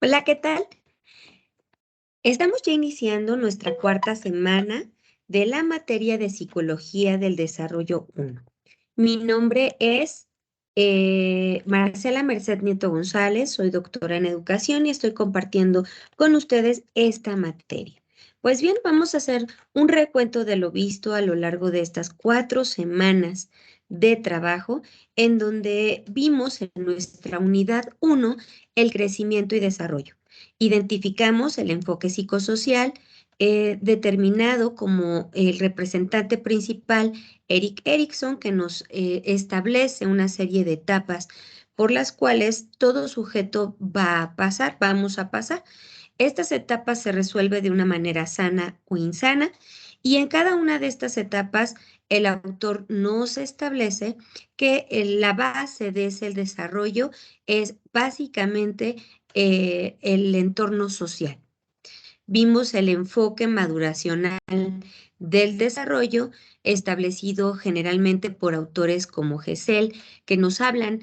Hola, ¿qué tal? Estamos ya iniciando nuestra cuarta semana de la materia de Psicología del Desarrollo 1. Mi nombre es Marcela Merced Nieto González, soy doctora en educación y estoy compartiendo con ustedes esta materia. Pues bien, vamos a hacer un recuento de lo visto a lo largo de estas 4 semanas de trabajo, en donde vimos en nuestra unidad 1 el crecimiento y desarrollo. Identificamos el enfoque psicosocial determinado como el representante principal, Erik Erikson, que nos establece una serie de etapas por las cuales todo sujeto vamos a pasar. Estas etapas se resuelven de una manera sana o insana, y en cada una de estas etapas el autor nos establece que la base de ese desarrollo es básicamente el entorno social. Vimos el enfoque maduracional del desarrollo establecido generalmente por autores como Gesell, que nos hablan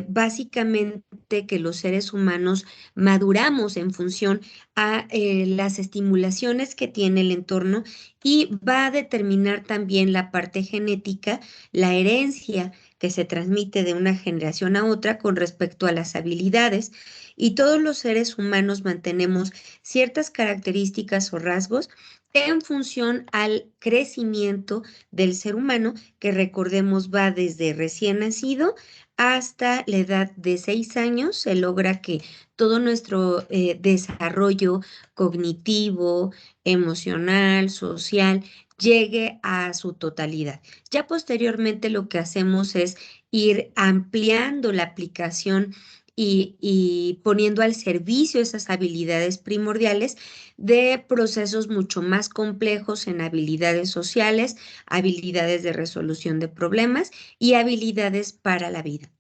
básicamente que los seres humanos maduramos en función a las estimulaciones que tiene el entorno, y va a determinar también la parte genética, la herencia que se transmite de una generación a otra con respecto a las habilidades, y todos los seres humanos mantenemos ciertas características o rasgos en función al crecimiento del ser humano, que recordemos va desde recién nacido hasta la edad de 6 años. Se logra que todo nuestro desarrollo cognitivo, emocional, social, llegue a su totalidad. Ya posteriormente lo que hacemos es ir ampliando la aplicación y poniendo al servicio esas habilidades primordiales de procesos mucho más complejos en habilidades sociales, habilidades de resolución de problemas y habilidades para la vida.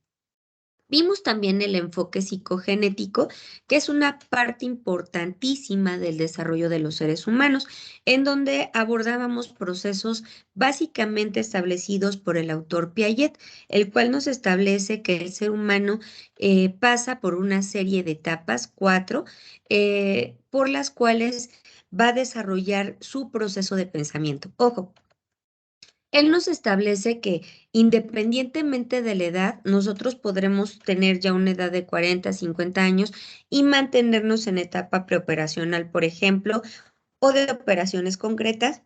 Vimos también el enfoque psicogenético, que es una parte importantísima del desarrollo de los seres humanos, en donde abordábamos procesos básicamente establecidos por el autor Piaget, el cual nos establece que el ser humano pasa por una serie de etapas, 4, por las cuales va a desarrollar su proceso de pensamiento. Ojo, él nos establece que independientemente de la edad, nosotros podremos tener ya una edad de 40, 50 años y mantenernos en etapa preoperacional, por ejemplo, o de operaciones concretas,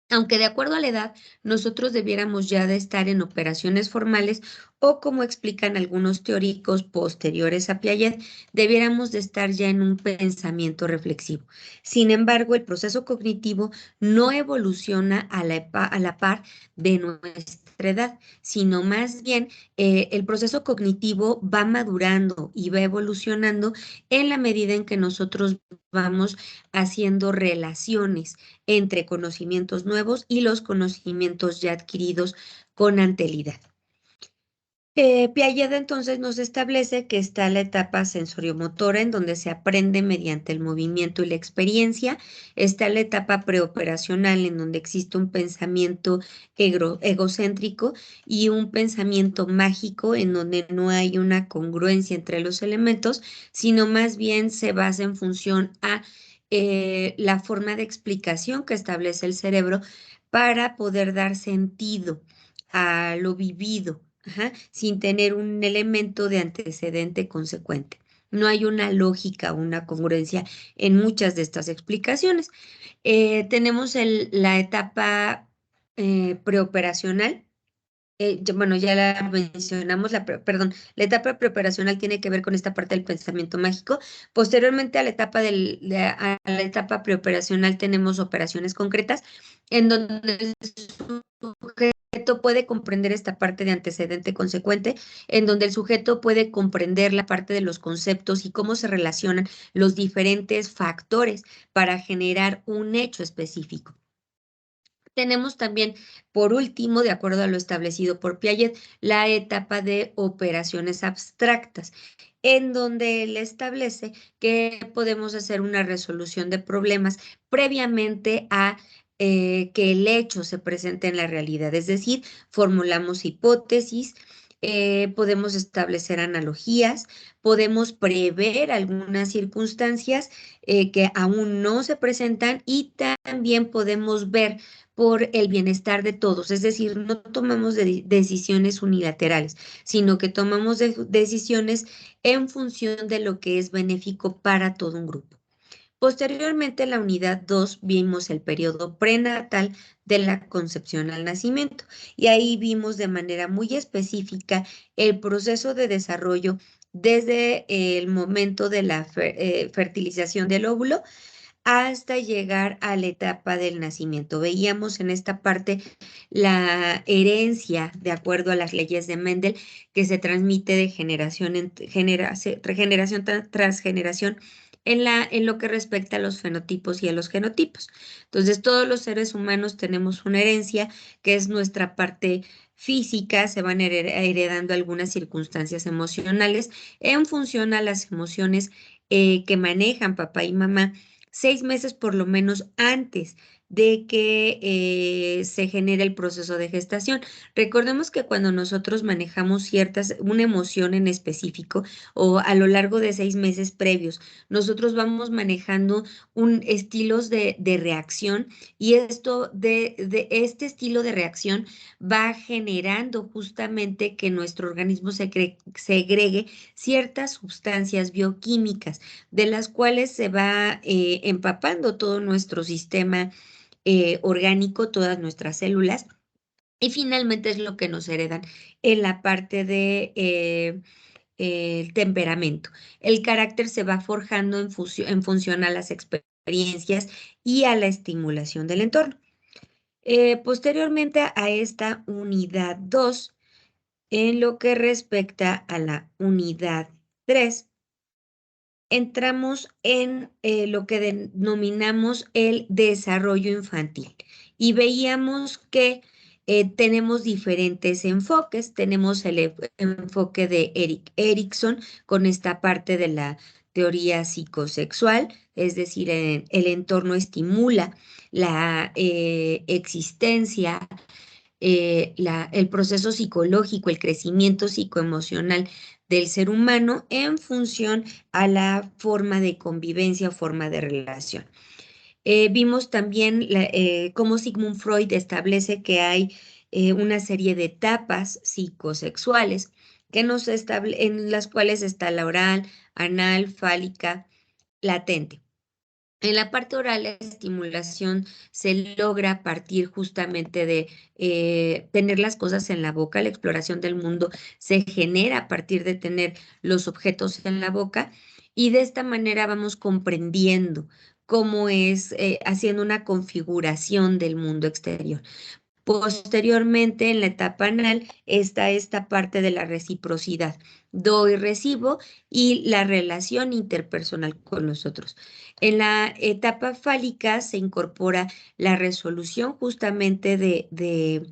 aunque de acuerdo a la edad, nosotros debiéramos ya de estar en operaciones formales, o como explican algunos teóricos posteriores a Piaget, debiéramos de estar ya en un pensamiento reflexivo. Sin embargo, el proceso cognitivo no evoluciona a la par de nuestra edad, sino más bien el proceso cognitivo va madurando y va evolucionando en la medida en que nosotros vamos haciendo relaciones entre conocimientos nuevos y los conocimientos ya adquiridos con anterioridad. Piaget entonces nos establece que está la etapa sensoriomotora, en donde se aprende mediante el movimiento y la experiencia. Está la etapa preoperacional, en donde existe un pensamiento egocéntrico y un pensamiento mágico, en donde no hay una congruencia entre los elementos, sino más bien se basa en función a la forma de explicación que establece el cerebro para poder dar sentido a lo vivido. Ajá, sin tener un elemento de antecedente consecuente. No hay una lógica, una congruencia en muchas de estas explicaciones. Tenemos la etapa preoperacional. Bueno, ya la mencionamos, perdón, la etapa preoperacional tiene que ver con esta parte del pensamiento mágico. Posteriormente a la etapa a la etapa preoperacional tenemos operaciones concretas, en donde el sujeto puede comprender esta parte de antecedente consecuente, en donde el sujeto puede comprender la parte de los conceptos y cómo se relacionan los diferentes factores para generar un hecho específico. Tenemos también, por último, de acuerdo a lo establecido por Piaget, la etapa de operaciones abstractas, en donde él establece que podemos hacer una resolución de problemas previamente a que el hecho se presente en la realidad. Es decir, formulamos hipótesis, podemos establecer analogías, podemos prever algunas circunstancias que aún no se presentan y también podemos ver por el bienestar de todos, es decir, no tomamos decisiones unilaterales, sino que tomamos decisiones en función de lo que es benéfico para todo un grupo. Posteriormente, en la unidad 2 vimos el periodo prenatal de la concepción al nacimiento y ahí vimos de manera muy específica el proceso de desarrollo desde el momento de la fertilización del óvulo hasta llegar a la etapa del nacimiento. Veíamos en esta parte la herencia, de acuerdo a las leyes de Mendel, que se transmite de generación en generación tras generación en lo que respecta a los fenotipos y a los genotipos. Entonces, todos los seres humanos tenemos una herencia que es nuestra parte física, se van heredando algunas circunstancias emocionales en función a las emociones que manejan papá y mamá 6 meses por lo menos antes de que se genere el proceso de gestación. Recordemos que cuando nosotros manejamos una emoción en específico o a lo largo de 6 meses previos, nosotros vamos manejando estilos de reacción y esto de este estilo de reacción va generando justamente que nuestro organismo segregue ciertas sustancias bioquímicas de las cuales se va empapando todo nuestro sistema orgánico, todas nuestras células, y finalmente es lo que nos heredan en la parte de el temperamento. El carácter se va forjando en función a las experiencias y a la estimulación del entorno. Posteriormente a esta unidad 2, en lo que respecta a la unidad 3, entramos en lo que denominamos el desarrollo infantil y veíamos que tenemos diferentes enfoques. Tenemos el enfoque de Erik Erikson con esta parte de la teoría psicosexual, es decir, el entorno estimula la existencia, el proceso psicológico, el crecimiento psicoemocional del ser humano en función a la forma de convivencia o forma de relación. Vimos también cómo Sigmund Freud establece que hay una serie de etapas psicosexuales en las cuales está la oral, anal, fálica, latente. En la parte oral, la estimulación se logra a partir justamente de tener las cosas en la boca. La exploración del mundo se genera a partir de tener los objetos en la boca y de esta manera vamos comprendiendo cómo es haciendo una configuración del mundo exterior. Posteriormente, en la etapa anal, está esta parte de la reciprocidad. Doy y recibo y la relación interpersonal con los otros. En la etapa fálica se incorpora la resolución justamente de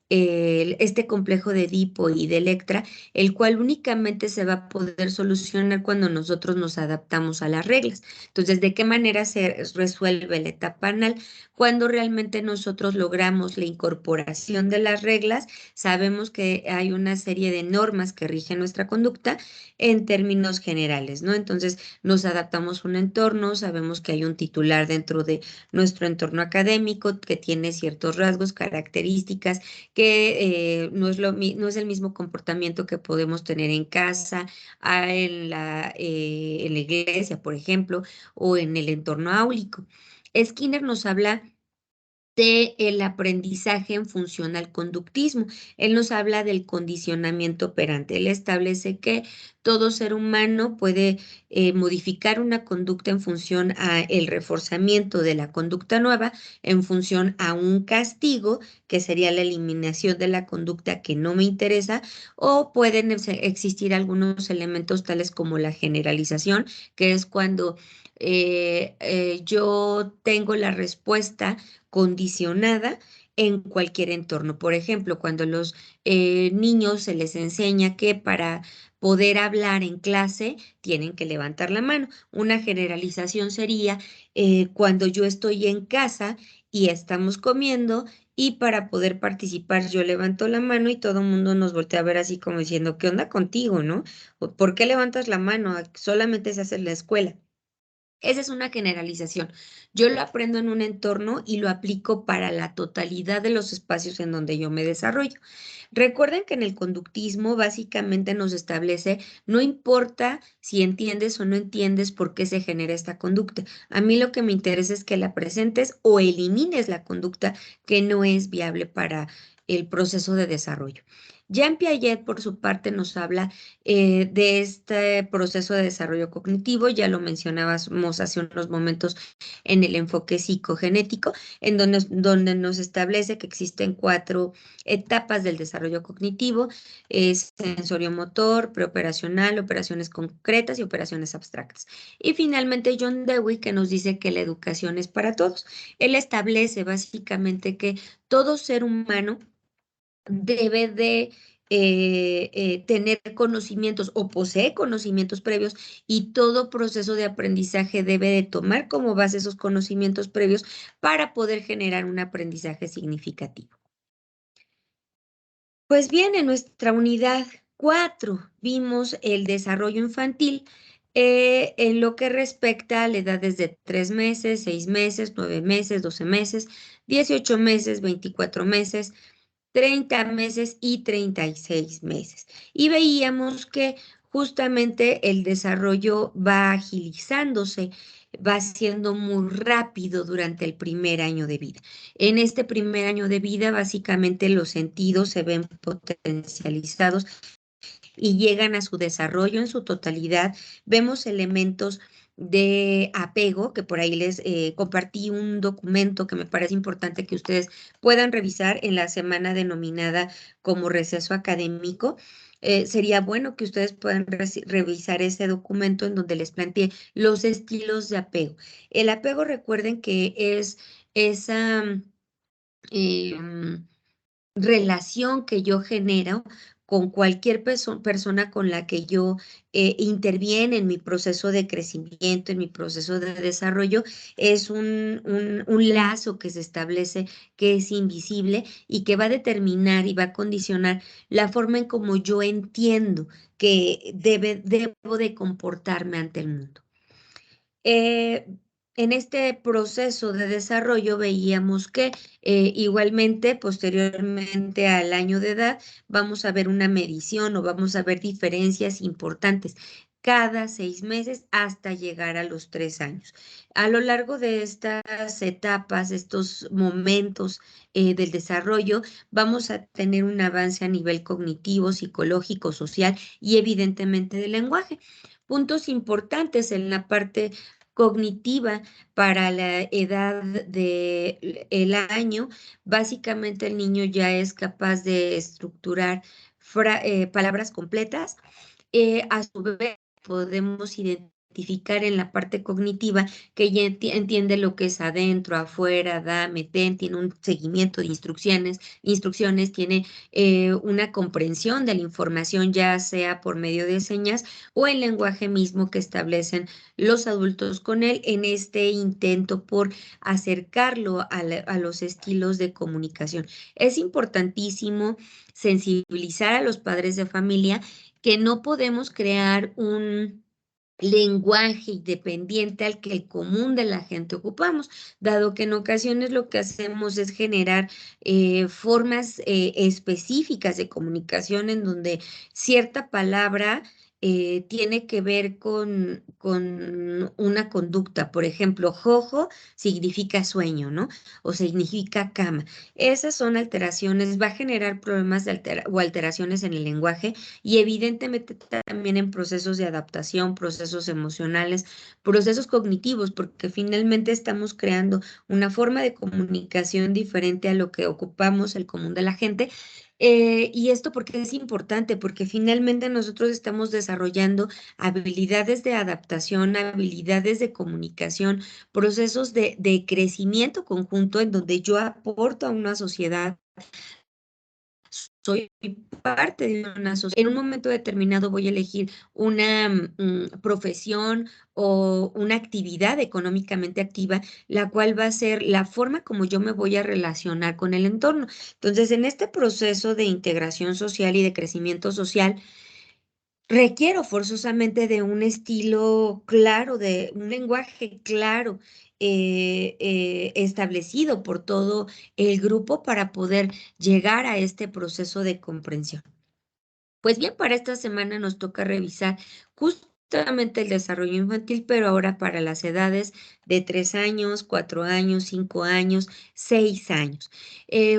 este complejo de Edipo y de Electra, el cual únicamente se va a poder solucionar cuando nosotros nos adaptamos a las reglas. Entonces, ¿de qué manera se resuelve la etapa anal? Cuando realmente nosotros logramos la incorporación de las reglas, sabemos que hay una serie de normas que rigen nuestra conducta en términos generales, ¿no? Entonces, nos adaptamos a un entorno, sabemos que hay un titular dentro de nuestro entorno académico que tiene ciertos rasgos, características, que no es el mismo comportamiento que podemos tener en casa, en la iglesia, por ejemplo, o en el entorno áulico. Skinner nos habla de el aprendizaje en función al conductismo. Él nos habla del condicionamiento operante. Él establece que todo ser humano puede modificar una conducta en función a el reforzamiento de la conducta nueva, en función a un castigo, que sería la eliminación de la conducta que no me interesa, o pueden existir algunos elementos tales como la generalización, que es cuando yo tengo la respuesta condicionada en cualquier entorno. Por ejemplo, cuando a los niños se les enseña que para poder hablar en clase tienen que levantar la mano. Una generalización sería cuando yo estoy en casa y estamos comiendo y para poder participar yo levanto la mano y todo el mundo nos voltea a ver así como diciendo, ¿qué onda contigo, no? ¿Por qué levantas la mano? Solamente se hace en la escuela. Esa es una generalización. Yo lo aprendo en un entorno y lo aplico para la totalidad de los espacios en donde yo me desarrollo. Recuerden que en el conductismo básicamente nos establece, no importa si entiendes o no entiendes por qué se genera esta conducta. A mí lo que me interesa es que la presentes o elimines la conducta que no es viable para el proceso de desarrollo. Jean Piaget, por su parte, nos habla de este proceso de desarrollo cognitivo, ya lo mencionábamos hace unos momentos en el enfoque psicogenético, en donde nos establece que existen 4 etapas del desarrollo cognitivo: sensorio-motor, preoperacional, operaciones concretas y operaciones abstractas. Y finalmente John Dewey, que nos dice que la educación es para todos. Él establece básicamente que todo ser humano debe de tener conocimientos o posee conocimientos previos, y todo proceso de aprendizaje debe de tomar como base esos conocimientos previos para poder generar un aprendizaje significativo. Pues bien, en nuestra unidad 4 vimos el desarrollo infantil en lo que respecta a la edad desde 3 meses, 6 meses, 9 meses, 12 meses, 18 meses, 24 meses, 30 meses y 36 meses. Y veíamos que justamente el desarrollo va agilizándose, va siendo muy rápido durante el primer año de vida. En este primer año de vida, básicamente los sentidos se ven potencializados y llegan a su desarrollo en su totalidad. Vemos elementos de apego, que por ahí les compartí un documento que me parece importante que ustedes puedan revisar en la semana denominada como receso académico. Sería bueno que ustedes puedan revisar ese documento en donde les planteé los estilos de apego. El apego, recuerden que es esa em, relación que yo genero con cualquier persona con la que yo interviene en mi proceso de crecimiento, en mi proceso de desarrollo. Es un lazo que se establece, que es invisible y que va a determinar y va a condicionar la forma en cómo yo entiendo que debo de comportarme ante el mundo. Eh, en este proceso de desarrollo veíamos que igualmente, posteriormente al año de edad, vamos a ver una medición o vamos a ver diferencias importantes cada 6 meses hasta llegar a los 3 años. A lo largo de estas etapas, estos momentos del desarrollo, vamos a tener un avance a nivel cognitivo, psicológico, social y evidentemente del lenguaje. Puntos importantes en la parte cognitiva para la edad del año. Básicamente el niño ya es capaz de estructurar palabras completas. A su vez, podemos identificar en la parte cognitiva que ya entiende lo que es adentro, afuera, dame, ten, tiene un seguimiento de instrucciones, tiene una comprensión de la información, ya sea por medio de señas o el lenguaje mismo que establecen los adultos con él en este intento por acercarlo a los estilos de comunicación. Es importantísimo sensibilizar a los padres de familia que no podemos crear un lenguaje independiente al que el común de la gente ocupamos, dado que en ocasiones lo que hacemos es generar formas específicas de comunicación en donde cierta palabra tiene que ver con una conducta. Por ejemplo, jojo significa sueño, ¿no? O significa cama. Esas son alteraciones, va a generar problemas o alteraciones en el lenguaje y evidentemente también en procesos de adaptación, procesos emocionales, procesos cognitivos, porque finalmente estamos creando una forma de comunicación diferente a lo que ocupamos el común de la gente. Y esto porque es importante, porque finalmente nosotros estamos desarrollando habilidades de adaptación, habilidades de comunicación, procesos de crecimiento conjunto en donde yo aporto a una sociedad soy parte de una sociedad. En un momento determinado voy a elegir una profesión o una actividad económicamente activa, la cual va a ser la forma como yo me voy a relacionar con el entorno. Entonces, en este proceso de integración social y de crecimiento social, requiero forzosamente de un estilo claro, de un lenguaje claro, establecido por todo el grupo para poder llegar a este proceso de comprensión. Pues bien, para esta semana nos toca revisar justamente el desarrollo infantil, pero ahora para las edades de 3 años, 4 años, 5 años, 6 años.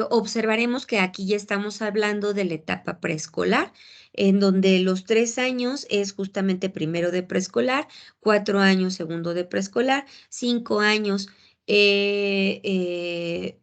Observaremos que aquí ya estamos hablando de la etapa preescolar, en donde los 3 años es justamente primero de preescolar, 4 años segundo de preescolar, 5 años eh, eh,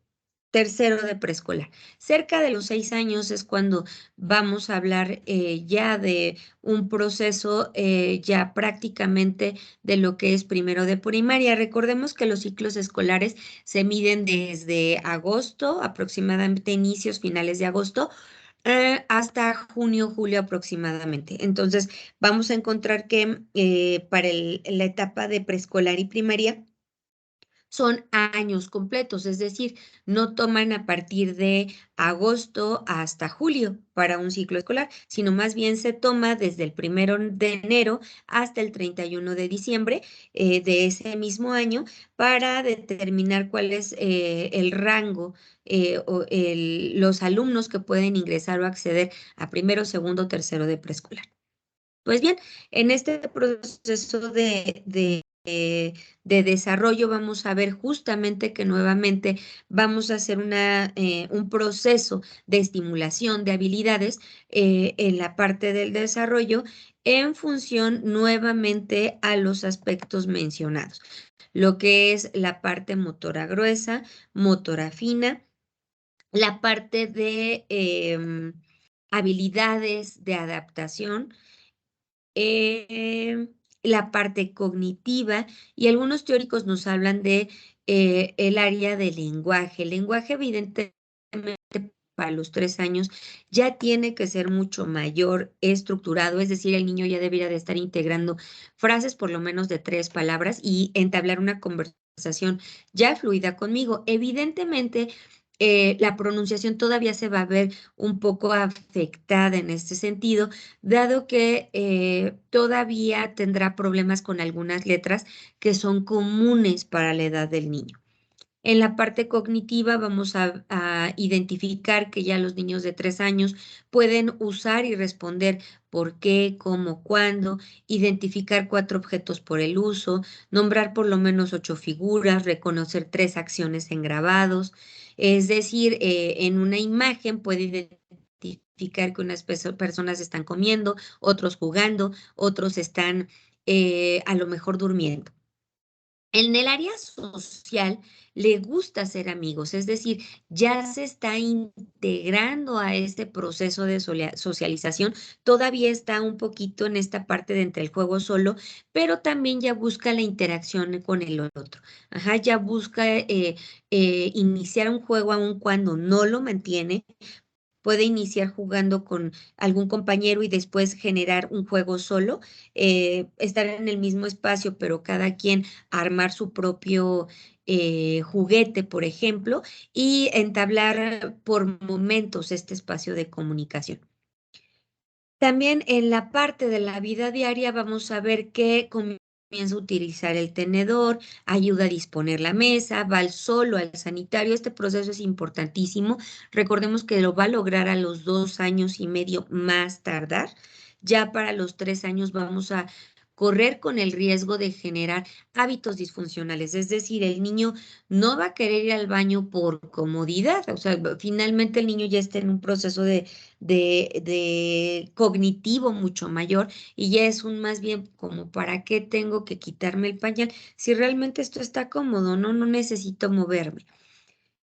tercero de preescolar. Cerca de los 6 años es cuando vamos a hablar ya de un proceso ya prácticamente de lo que es primero de primaria. Recordemos que los ciclos escolares se miden desde agosto, aproximadamente inicios, finales de agosto, hasta junio, julio aproximadamente. Entonces, vamos a encontrar que para la etapa de preescolar y primaria, son años completos, es decir, no toman a partir de agosto hasta julio para un ciclo escolar, sino más bien se toma desde el 1 de enero hasta el 31 de diciembre de ese mismo año para determinar cuál es el rango los alumnos que pueden ingresar o acceder a primero, segundo, tercero de preescolar. Pues bien, en este proceso de desarrollo vamos a ver justamente que nuevamente vamos a hacer un proceso de estimulación de habilidades en la parte del desarrollo en función nuevamente a los aspectos mencionados, lo que es la parte motora gruesa, motora fina, la parte de habilidades de adaptación, eh, la parte cognitiva, y algunos teóricos nos hablan de el área del lenguaje. El lenguaje, evidentemente, para los 3 años ya tiene que ser mucho mayor estructurado, es decir, el niño ya debería de estar integrando frases por lo menos de 3 palabras y entablar una conversación ya fluida conmigo. Evidentemente, la pronunciación todavía se va a ver un poco afectada en este sentido, dado que todavía tendrá problemas con algunas letras que son comunes para la edad del niño. En la parte cognitiva vamos a identificar que ya los niños de 3 años pueden usar y responder por qué, cómo, cuándo, identificar 4 objetos por el uso, nombrar por lo menos 8 figuras, reconocer 3 acciones en grabados. Es decir, en una imagen puede identificar que unas personas están comiendo, otros jugando, otros están a lo mejor durmiendo. En el área social le gusta ser amigos, es decir, ya se está integrando a este proceso de socialización, todavía está un poquito en esta parte de entre el juego solo, pero también ya busca la interacción con el otro. Ajá, ya busca iniciar un juego aun cuando no lo mantiene. Puede iniciar jugando con algún compañero y después generar un juego solo, estar en el mismo espacio, pero cada quien armar su propio juguete, por ejemplo, y entablar por momentos este espacio de comunicación. También en la parte de la vida diaria vamos a ver que comienza a utilizar el tenedor, ayuda a disponer la mesa, va solo al sanitario. Este proceso es importantísimo. Recordemos que lo va a lograr a los 2 años y medio más tardar. Ya para los 3 años vamos a correr con el riesgo de generar hábitos disfuncionales. Es decir, el niño no va a querer ir al baño por comodidad. O sea, finalmente el niño ya está en un proceso de cognitivo mucho mayor y ya es un más bien como para qué tengo que quitarme el pañal si realmente esto está cómodo, no necesito moverme.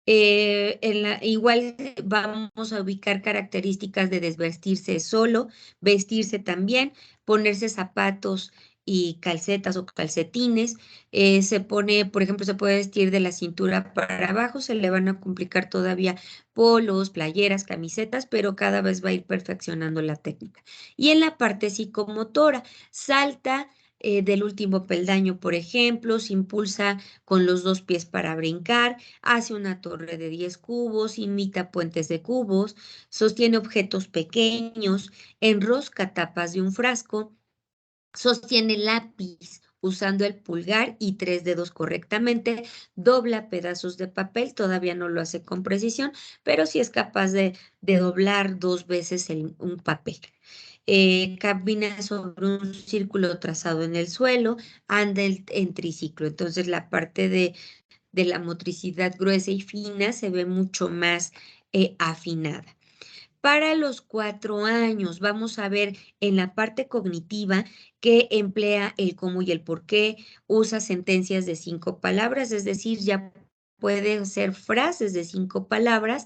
Igual vamos a ubicar características de desvestirse solo, vestirse también, ponerse zapatos y calcetas o calcetines. Se pone, por ejemplo, se puede vestir de la cintura para abajo, se le van a complicar todavía polos, playeras, camisetas, pero cada vez va a ir perfeccionando la técnica. Y en la parte psicomotora, salta del último peldaño, por ejemplo, se impulsa con los dos pies para brincar, hace una torre de 10 cubos, imita puentes de cubos, sostiene objetos pequeños, enrosca tapas de un frasco, sostiene lápiz usando el pulgar y 3 dedos correctamente, dobla pedazos de papel, todavía no lo hace con precisión, pero sí es capaz de doblar 2 veces un papel. Camina sobre un círculo trazado en el suelo, anda en triciclo. Entonces la parte de la motricidad gruesa y fina se ve mucho más afinada. Para los 4 años, vamos a ver en la parte cognitiva que emplea el cómo y el por qué, usa sentencias de 5 palabras, es decir, ya puede hacer frases de 5 palabras,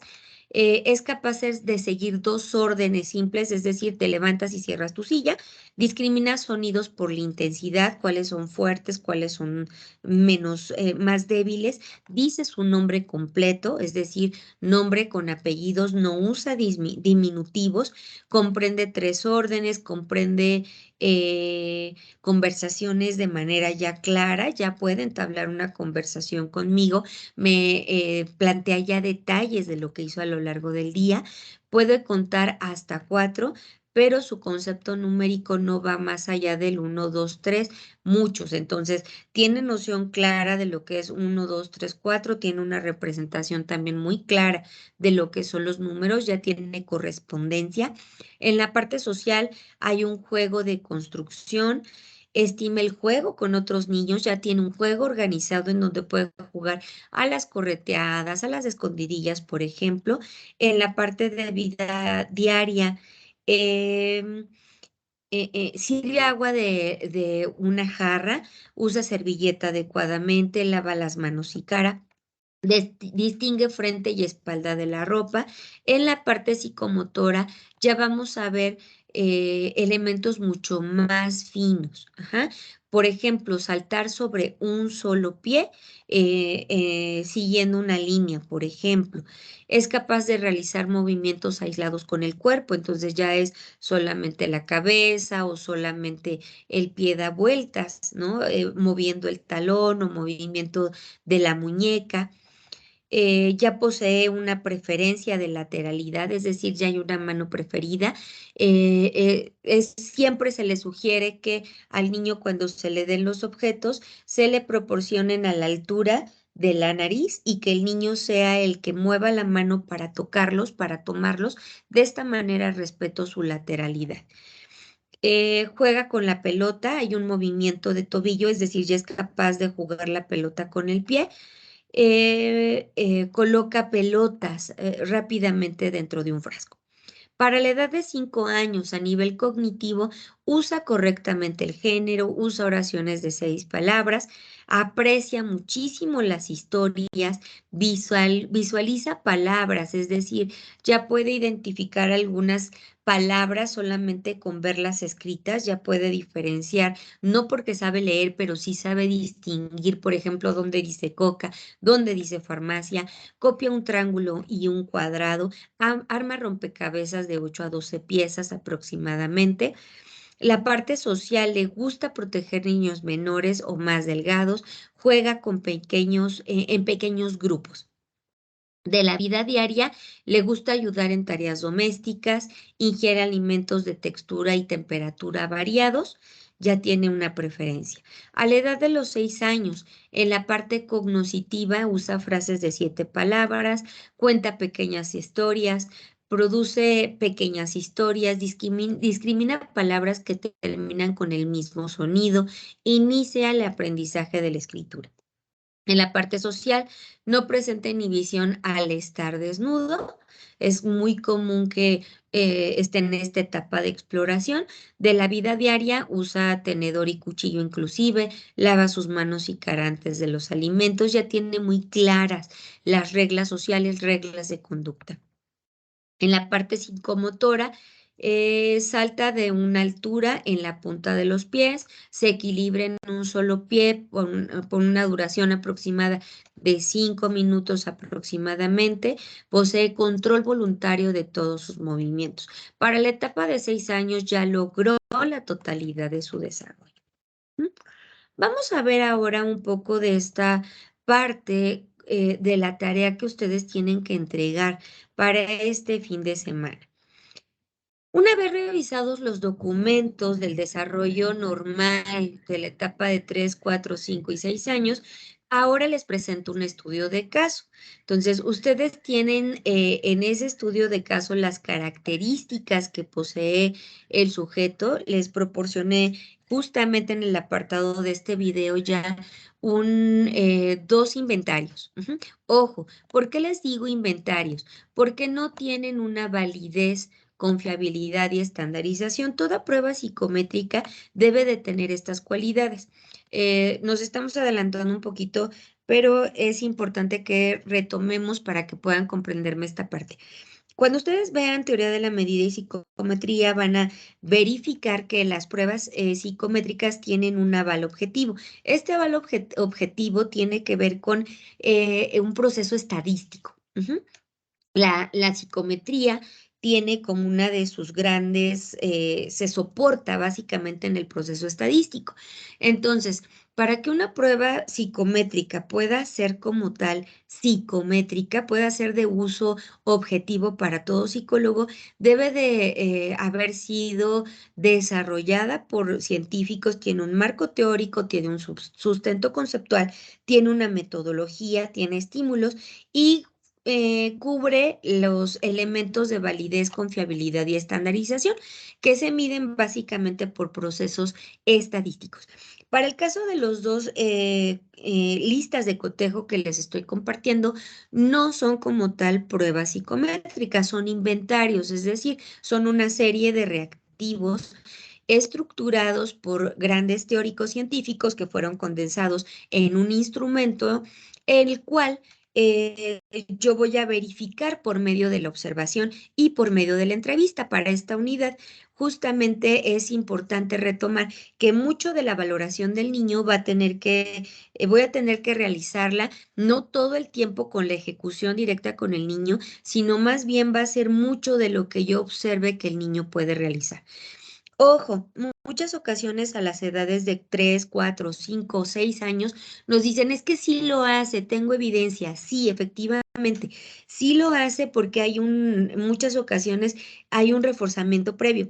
es capaz de seguir 2 órdenes simples, es decir, te levantas y cierras tu silla, discrimina sonidos por la intensidad, cuáles son fuertes, cuáles son menos, más débiles, dice su nombre completo, es decir, nombre con apellidos, no usa diminutivos, comprende 3 órdenes, comprende conversaciones de manera ya clara, ya puede entablar una conversación conmigo, me plantea ya detalles de lo que hizo a lo largo del día, puede contar hasta 4, pero su concepto numérico no va más allá del 1, 2, 3, muchos. Entonces, tiene noción clara de lo que es 1, 2, 3, 4, tiene una representación también muy clara de lo que son los números, ya tiene correspondencia. En la parte social hay un juego de construcción, estima el juego con otros niños, ya tiene un juego organizado en donde puede jugar a las correteadas, a las escondidillas, por ejemplo. En la parte de vida diaria, em, sirve agua de una jarra, usa servilleta adecuadamente, lava las manos y cara. Distingue frente y espalda de la ropa. En la parte psicomotora ya vamos a ver elementos mucho más finos. Ajá. Por ejemplo, saltar sobre un solo pie siguiendo una línea, por ejemplo. Es capaz de realizar movimientos aislados con el cuerpo, entonces ya es solamente la cabeza o solamente el pie da vueltas, ¿no? Moviendo el talón o movimiento de la muñeca. Ya posee una preferencia de lateralidad, es decir, ya hay una mano preferida. Siempre se le sugiere que al niño cuando se le den los objetos, se le proporcionen a la altura de la nariz y que el niño sea el que mueva la mano para tocarlos, para tomarlos. De esta manera respeto su lateralidad. Juega con la pelota, hay un movimiento de tobillo, es decir, ya es capaz de jugar la pelota con el pie. Coloca pelotas rápidamente dentro de un frasco. Para la edad de 5 años a nivel cognitivo, usa correctamente el género, usa oraciones de 6 palabras, aprecia muchísimo las historias, visualiza palabras, es decir, ya puede identificar algunas palabras solamente con verlas escritas, ya puede diferenciar, no porque sabe leer, pero sí sabe distinguir, por ejemplo, dónde dice coca, dónde dice farmacia, copia un triángulo y un cuadrado, arma rompecabezas de 8 a 12 piezas aproximadamente. La parte social le gusta proteger niños menores o más delgados, juega con en pequeños grupos. De la vida diaria, le gusta ayudar en tareas domésticas, ingiere alimentos de textura y temperatura variados, ya tiene una preferencia. A la edad de los 6 años, en la parte cognoscitiva usa frases de 7 palabras, cuenta pequeñas historias, produce pequeñas historias, discrimina palabras que terminan con el mismo sonido, inicia el aprendizaje de la escritura. En la parte social, no presenta inhibición al estar desnudo. Es muy común que esté en esta etapa de exploración. De la vida diaria, usa tenedor y cuchillo inclusive, lava sus manos y cara antes de los alimentos. Ya tiene muy claras las reglas sociales, reglas de conducta. En la parte psicomotora, salta de una altura en la punta de los pies, se equilibra en un solo pie por una duración aproximada de 5 minutos aproximadamente, posee control voluntario de todos sus movimientos. Para la etapa de 6 años ya logró la totalidad de su desarrollo. ¿Mm? Vamos a ver ahora un poco de esta parte de la tarea que ustedes tienen que entregar para este fin de semana. Una vez revisados los documentos del desarrollo normal de la etapa de 3, 4, 5 y 6 años, ahora les presento un estudio de caso. Entonces, ustedes tienen en ese estudio de caso las características que posee el sujeto. Les proporcioné justamente en el apartado de este video ya dos inventarios. Ojo, ¿por qué les digo inventarios? Porque no tienen una validez, confiabilidad y estandarización. Toda prueba psicométrica debe de tener estas cualidades. Nos estamos adelantando un poquito, pero es importante que retomemos para que puedan comprenderme esta parte. Cuando ustedes vean teoría de la medida y psicometría, van a verificar que las pruebas psicométricas tienen un aval objetivo. Este aval objetivo tiene que ver con un proceso estadístico. La psicometría tiene como una de sus grandes, se soporta básicamente en el proceso estadístico. Entonces, para que una prueba psicométrica pueda ser como tal psicométrica, pueda ser de uso objetivo para todo psicólogo, debe de haber sido desarrollada por científicos, tiene un marco teórico, tiene un sustento conceptual, tiene una metodología, tiene estímulos y cubre los elementos de validez, confiabilidad y estandarización que se miden básicamente por procesos estadísticos. Para el caso de los dos listas de cotejo que les estoy compartiendo, no son como tal pruebas psicométricas, son inventarios, es decir, son una serie de reactivos estructurados por grandes teóricos científicos que fueron condensados en un instrumento, el cual yo voy a verificar por medio de la observación y por medio de la entrevista. Para esta unidad, justamente es importante retomar que mucho de la valoración del niño voy a tener que realizarla no todo el tiempo con la ejecución directa con el niño, sino más bien va a ser mucho de lo que yo observe que el niño puede realizar. Ojo, muchas ocasiones a las edades de 3, 4, 5, 6 años nos dicen, es que sí lo hace, tengo evidencia. Sí, efectivamente, sí lo hace porque en muchas ocasiones hay un reforzamiento previo.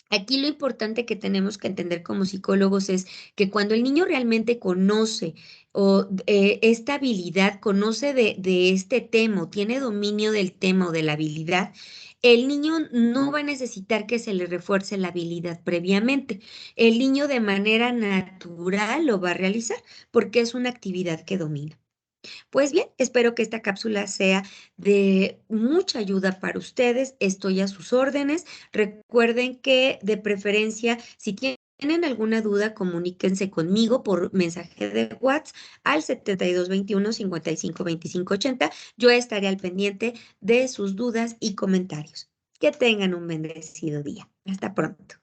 Aquí lo importante que tenemos que entender como psicólogos es que cuando el niño realmente conoce esta habilidad, conoce de este tema, o tiene dominio del tema o de la habilidad, el niño no va a necesitar que se le refuerce la habilidad previamente. El niño de manera natural lo va a realizar porque es una actividad que domina. Pues bien, espero que esta cápsula sea de mucha ayuda para ustedes. Estoy a sus órdenes. Recuerden que de preferencia, si tienen alguna duda, comuníquense conmigo por mensaje de WhatsApp al 7221-552580. Yo estaré al pendiente de sus dudas y comentarios. Que tengan un bendecido día. Hasta pronto.